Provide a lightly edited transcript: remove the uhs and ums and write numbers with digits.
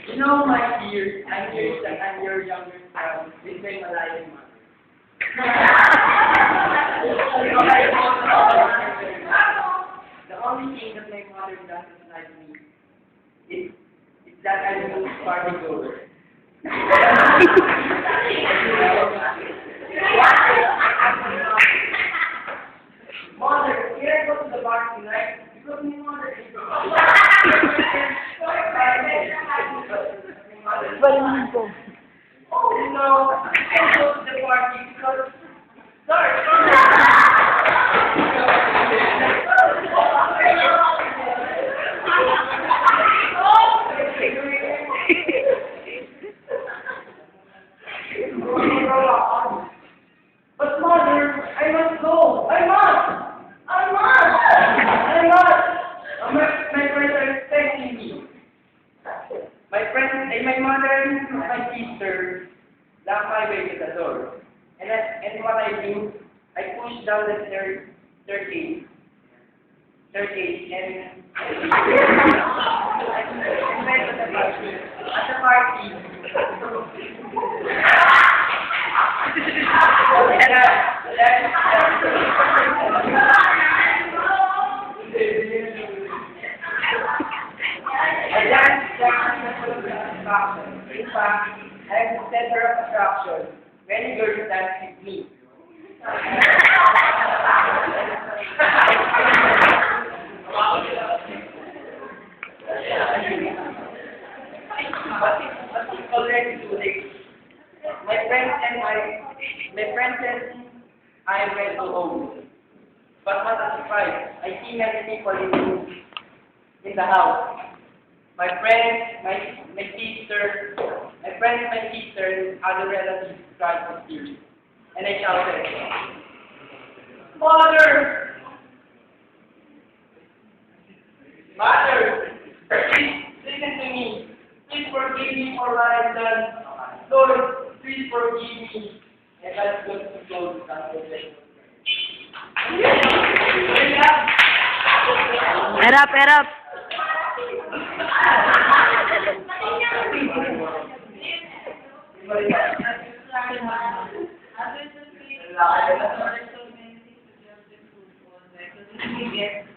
You know, my dear, I'm your younger son. This may malayo man. The only thing that my mother doesn't like me is that I'm a party goer. Mother, can I go to the bar tonight? Because my mother is oh no, I can't go to the party because sorry. But mother, I must go. I must. My friends are expecting me. My friends, my mother and my sister lock my way to the door. And what I do, I push down the staircase, and went to the party. At the party. In fact, I am the center of attraction. Many girls dance with me. But it's already too late. My friends and I went to home. But what a surprise! I see many people in the house. My friends, my sister, and other relatives cried with tears. And I shouted, Mother! Mother! Please listen to me. Please forgive me for what I've done. Lord, please forgive me. And let's go to close the conversation. Head up, head up. Yes.